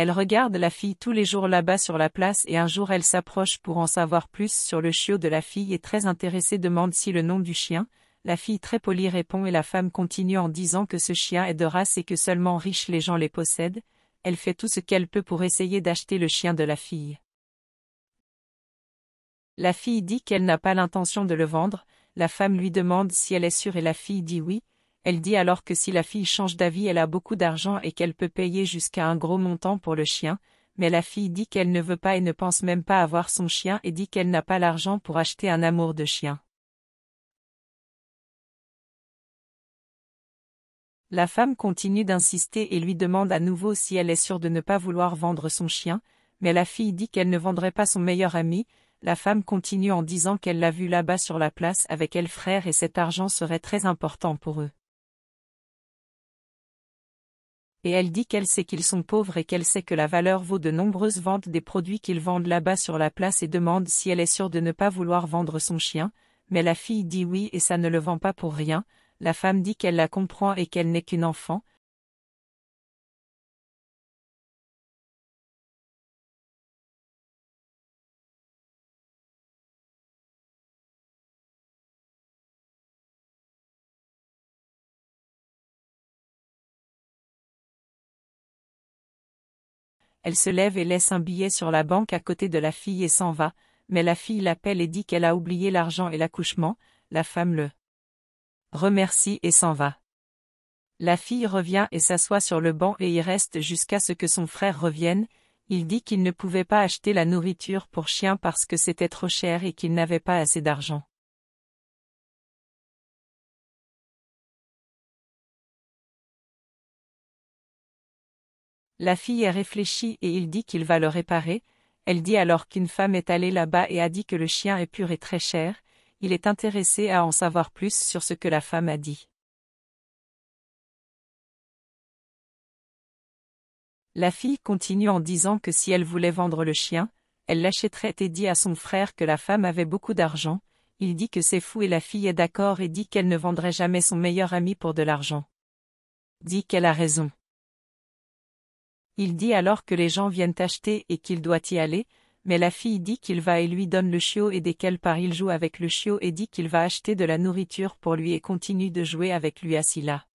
Elle regarde la fille tous les jours là-bas sur la place et un jour elle s'approche pour en savoir plus sur le chiot de la fille et très intéressée demande si le nom du chien. La fille très polie répond et la femme continue en disant que ce chien est de race et que seulement riches les gens les possèdent. Elle fait tout ce qu'elle peut pour essayer d'acheter le chien de la fille. La fille dit qu'elle n'a pas l'intention de le vendre, la femme lui demande si elle est sûre et la fille dit oui. Elle dit alors que si la fille change d'avis elle a beaucoup d'argent et qu'elle peut payer jusqu'à un gros montant pour le chien, mais la fille dit qu'elle ne veut pas et ne pense même pas avoir son chien et dit qu'elle n'a pas l'argent pour acheter un amour de chien. La femme continue d'insister et lui demande à nouveau si elle est sûre de ne pas vouloir vendre son chien, mais la fille dit qu'elle ne vendrait pas son meilleur ami. La femme continue en disant qu'elle l'a vu là-bas sur la place avec elle frère et cet argent serait très important pour eux. Et elle dit qu'elle sait qu'ils sont pauvres et qu'elle sait que la valeur vaut de nombreuses ventes des produits qu'ils vendent là-bas sur la place et demande si elle est sûre de ne pas vouloir vendre son chien, mais la fille dit oui et ça ne le vend pas pour rien. La femme dit qu'elle la comprend et qu'elle n'est qu'une enfant. Elle se lève et laisse un billet sur la banque à côté de la fille et s'en va, mais la fille l'appelle et dit qu'elle a oublié l'argent et l'accouchement. La femme le remercie et s'en va. La fille revient et s'assoit sur le banc et y reste jusqu'à ce que son frère revienne. Il dit qu'il ne pouvait pas acheter la nourriture pour chien parce que c'était trop cher et qu'il n'avait pas assez d'argent. La fille est réfléchie et il dit qu'il va le réparer. Elle dit alors qu'une femme est allée là-bas et a dit que le chien est pur et très cher. Il est intéressé à en savoir plus sur ce que la femme a dit. La fille continue en disant que si elle voulait vendre le chien, elle l'achèterait et dit à son frère que la femme avait beaucoup d'argent. Il dit que c'est fou et la fille est d'accord et dit qu'elle ne vendrait jamais son meilleur ami pour de l'argent. Dit qu'elle a raison. Il dit alors que les gens viennent acheter et qu'il doit y aller, mais la fille dit qu'il va et lui donne le chiot et dès qu'elle part il joue avec le chiot et dit qu'il va acheter de la nourriture pour lui et continue de jouer avec lui assis là.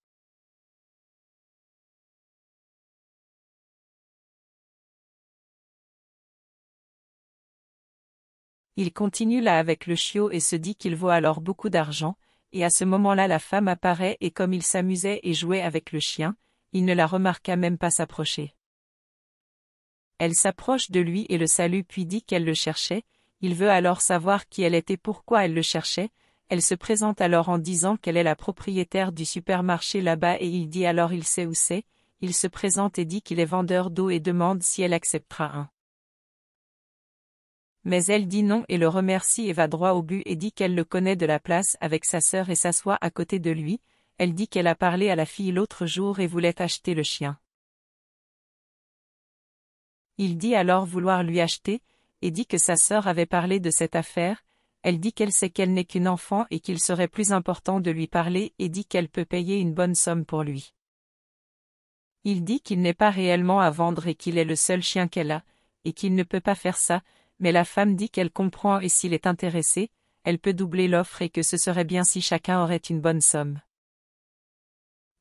Il continue là avec le chiot et se dit qu'il vaut alors beaucoup d'argent, et à ce moment-là la femme apparaît et comme il s'amusait et jouait avec le chien, il ne la remarqua même pas s'approcher. Elle s'approche de lui et le salue puis dit qu'elle le cherchait. Il veut alors savoir qui elle était, pourquoi elle le cherchait. Elle se présente alors en disant qu'elle est la propriétaire du supermarché là-bas et il dit alors il sait où c'est. Il se présente et dit qu'il est vendeur d'eau et demande si elle acceptera un. Mais elle dit non et le remercie et va droit au but et dit qu'elle le connaît de la place avec sa sœur et s'assoit à côté de lui. Elle dit qu'elle a parlé à la fille l'autre jour et voulait acheter le chien. Il dit alors vouloir lui acheter, et dit que sa sœur avait parlé de cette affaire. Elle dit qu'elle sait qu'elle n'est qu'une enfant et qu'il serait plus important de lui parler et dit qu'elle peut payer une bonne somme pour lui. Il dit qu'il n'est pas réellement à vendre et qu'il est le seul chien qu'elle a, et qu'il ne peut pas faire ça, mais la femme dit qu'elle comprend et s'il est intéressé, elle peut doubler l'offre et que ce serait bien si chacun aurait une bonne somme.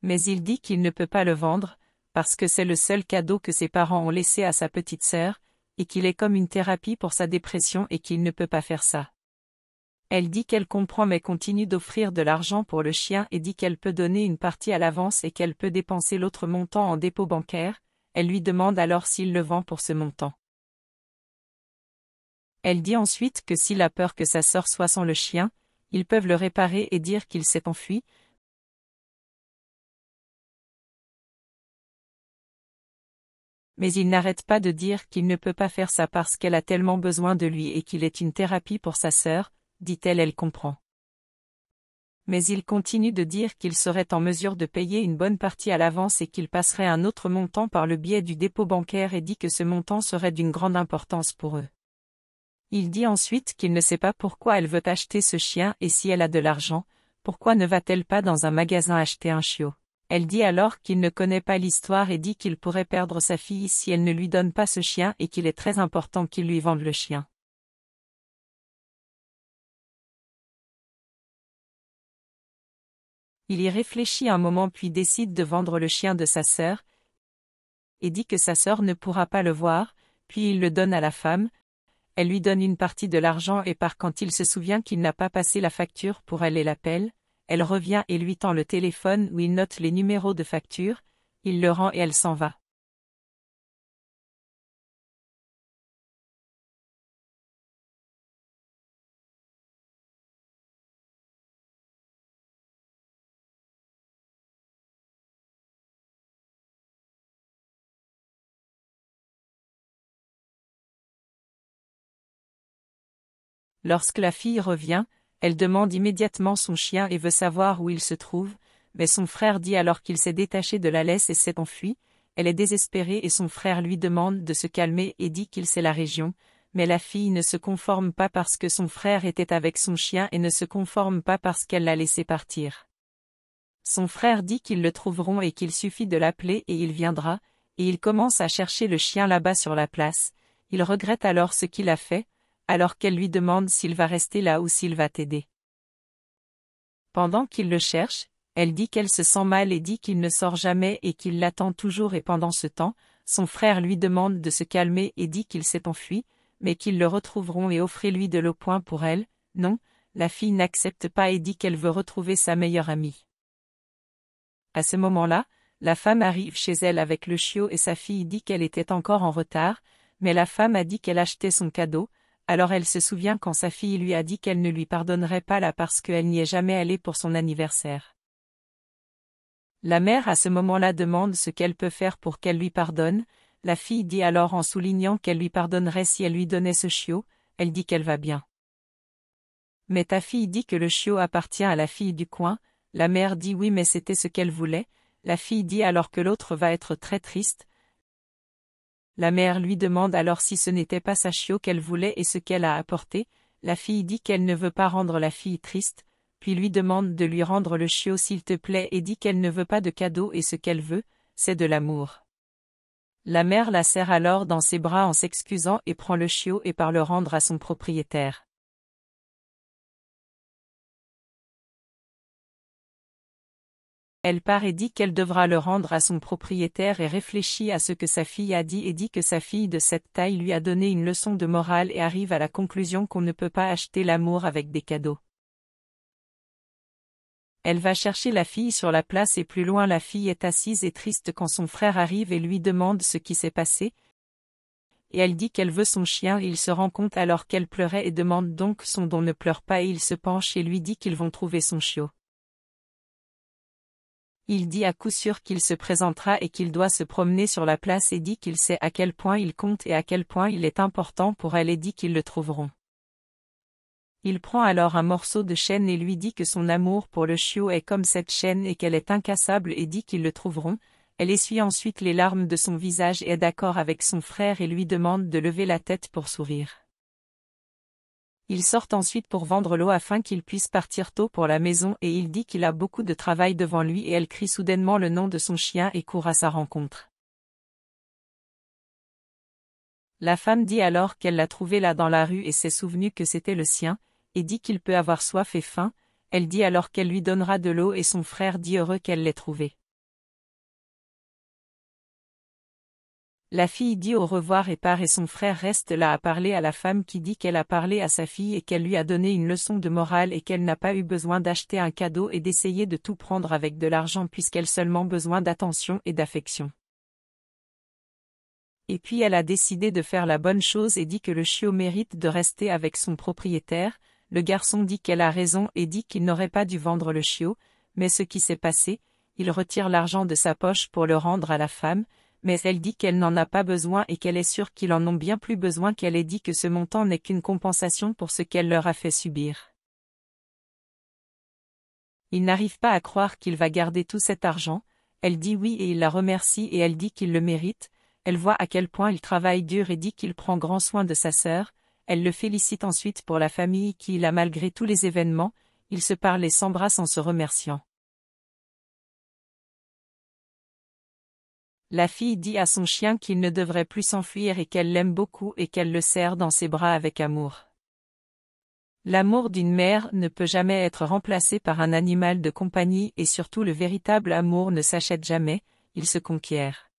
Mais il dit qu'il ne peut pas le vendre, parce que c'est le seul cadeau que ses parents ont laissé à sa petite sœur, et qu'il est comme une thérapie pour sa dépression et qu'il ne peut pas faire ça. Elle dit qu'elle comprend mais continue d'offrir de l'argent pour le chien et dit qu'elle peut donner une partie à l'avance et qu'elle peut dépenser l'autre montant en dépôt bancaire. Elle lui demande alors s'il le vend pour ce montant. Elle dit ensuite que s'il a peur que sa sœur soit sans le chien, ils peuvent le réparer et dire qu'il s'est enfui. Mais il n'arrête pas de dire qu'il ne peut pas faire ça parce qu'elle a tellement besoin de lui et qu'il est une thérapie pour sa sœur, dit-elle, elle comprend. Mais il continue de dire qu'il serait en mesure de payer une bonne partie à l'avance et qu'il passerait un autre montant par le biais du dépôt bancaire et dit que ce montant serait d'une grande importance pour eux. Il dit ensuite qu'il ne sait pas pourquoi elle veut acheter ce chien et si elle a de l'argent, pourquoi ne va-t-elle pas dans un magasin acheter un chiot. Elle dit alors qu'il ne connaît pas l'histoire et dit qu'il pourrait perdre sa fille si elle ne lui donne pas ce chien et qu'il est très important qu'il lui vende le chien. Il y réfléchit un moment puis décide de vendre le chien de sa sœur et dit que sa sœur ne pourra pas le voir, puis il le donne à la femme. Elle lui donne une partie de l'argent et part quand il se souvient qu'il n'a pas passé la facture pour elle et l'appelle. Elle revient et lui tend le téléphone où il note les numéros de facture, il le rend et elle s'en va. Lorsque la fille revient, elle demande immédiatement son chien et veut savoir où il se trouve, mais son frère dit alors qu'il s'est détaché de la laisse et s'est enfui. Elle est désespérée et son frère lui demande de se calmer et dit qu'il sait la région, mais la fille ne se conforme pas parce que son frère était avec son chien et ne se conforme pas parce qu'elle l'a laissé partir. Son frère dit qu'ils le trouveront et qu'il suffit de l'appeler et il viendra, et il commence à chercher le chien là-bas sur la place. Il regrette alors ce qu'il a fait, alors qu'elle lui demande s'il va rester là ou s'il va t'aider. Pendant qu'il le cherche, elle dit qu'elle se sent mal et dit qu'il ne sort jamais et qu'il l'attend toujours et pendant ce temps, son frère lui demande de se calmer et dit qu'il s'est enfui, mais qu'ils le retrouveront et offrez-lui de l'eau point pour elle. Non, la fille n'accepte pas et dit qu'elle veut retrouver sa meilleure amie. À ce moment-là, la femme arrive chez elle avec le chiot et sa fille dit qu'elle était encore en retard, mais la femme a dit qu'elle achetait son cadeau, alors elle se souvient quand sa fille lui a dit qu'elle ne lui pardonnerait pas là parce qu'elle n'y est jamais allée pour son anniversaire. La mère à ce moment-là demande ce qu'elle peut faire pour qu'elle lui pardonne, la fille dit alors en soulignant qu'elle lui pardonnerait si elle lui donnait ce chiot, elle dit qu'elle va bien. Mais ta fille dit que le chiot appartient à la fille du coin, la mère dit oui mais c'était ce qu'elle voulait, la fille dit alors que l'autre va être très triste. La mère lui demande alors si ce n'était pas sa chiot qu'elle voulait et ce qu'elle a apporté, la fille dit qu'elle ne veut pas rendre la fille triste, puis lui demande de lui rendre le chiot s'il te plaît et dit qu'elle ne veut pas de cadeau et ce qu'elle veut, c'est de l'amour. La mère la serre alors dans ses bras en s'excusant et prend le chiot et part le rendre à son propriétaire. Elle part et dit qu'elle devra le rendre à son propriétaire et réfléchit à ce que sa fille a dit et dit que sa fille de cette taille lui a donné une leçon de morale et arrive à la conclusion qu'on ne peut pas acheter l'amour avec des cadeaux. Elle va chercher la fille sur la place et plus loin la fille est assise et triste quand son frère arrive et lui demande ce qui s'est passé. Et elle dit qu'elle veut son chien et il se rend compte alors qu'elle pleurait et demande donc son don ne pleure pas et il se penche et lui dit qu'ils vont trouver son chiot. Il dit à coup sûr qu'il se présentera et qu'il doit se promener sur la place et dit qu'il sait à quel point il compte et à quel point il est important pour elle et dit qu'ils le trouveront. Il prend alors un morceau de chaîne et lui dit que son amour pour le chiot est comme cette chaîne et qu'elle est incassable et dit qu'ils le trouveront. Elle essuie ensuite les larmes de son visage et est d'accord avec son frère et lui demande de lever la tête pour sourire. Ils sortent ensuite pour vendre l'eau afin qu'il puisse partir tôt pour la maison et il dit qu'il a beaucoup de travail devant lui et elle crie soudainement le nom de son chien et court à sa rencontre. La femme dit alors qu'elle l'a trouvé là dans la rue et s'est souvenue que c'était le sien, et dit qu'il peut avoir soif et faim, elle dit alors qu'elle lui donnera de l'eau et son frère dit heureux qu'elle l'ait trouvé. La fille dit au revoir et part et son frère reste là à parler à la femme qui dit qu'elle a parlé à sa fille et qu'elle lui a donné une leçon de morale et qu'elle n'a pas eu besoin d'acheter un cadeau et d'essayer de tout prendre avec de l'argent puisqu'elle seulement besoin d'attention et d'affection. Et puis elle a décidé de faire la bonne chose et dit que le chiot mérite de rester avec son propriétaire. Le garçon dit qu'elle a raison et dit qu'il n'aurait pas dû vendre le chiot, mais ce qui s'est passé, il retire l'argent de sa poche pour le rendre à la femme, mais elle dit qu'elle n'en a pas besoin et qu'elle est sûre qu'ils en ont bien plus besoin qu'elle ait dit que ce montant n'est qu'une compensation pour ce qu'elle leur a fait subir. Il n'arrive pas à croire qu'il va garder tout cet argent, elle dit oui et il la remercie et elle dit qu'il le mérite, elle voit à quel point il travaille dur et dit qu'il prend grand soin de sa sœur, elle le félicite ensuite pour la famille qu'il a malgré tous les événements, ils se parlent et s'embrassent en se remerciant. La fille dit à son chien qu'il ne devrait plus s'enfuir et qu'elle l'aime beaucoup et qu'elle le serre dans ses bras avec amour. L'amour d'une mère ne peut jamais être remplacé par un animal de compagnie et surtout le véritable amour ne s'achète jamais, il se conquiert.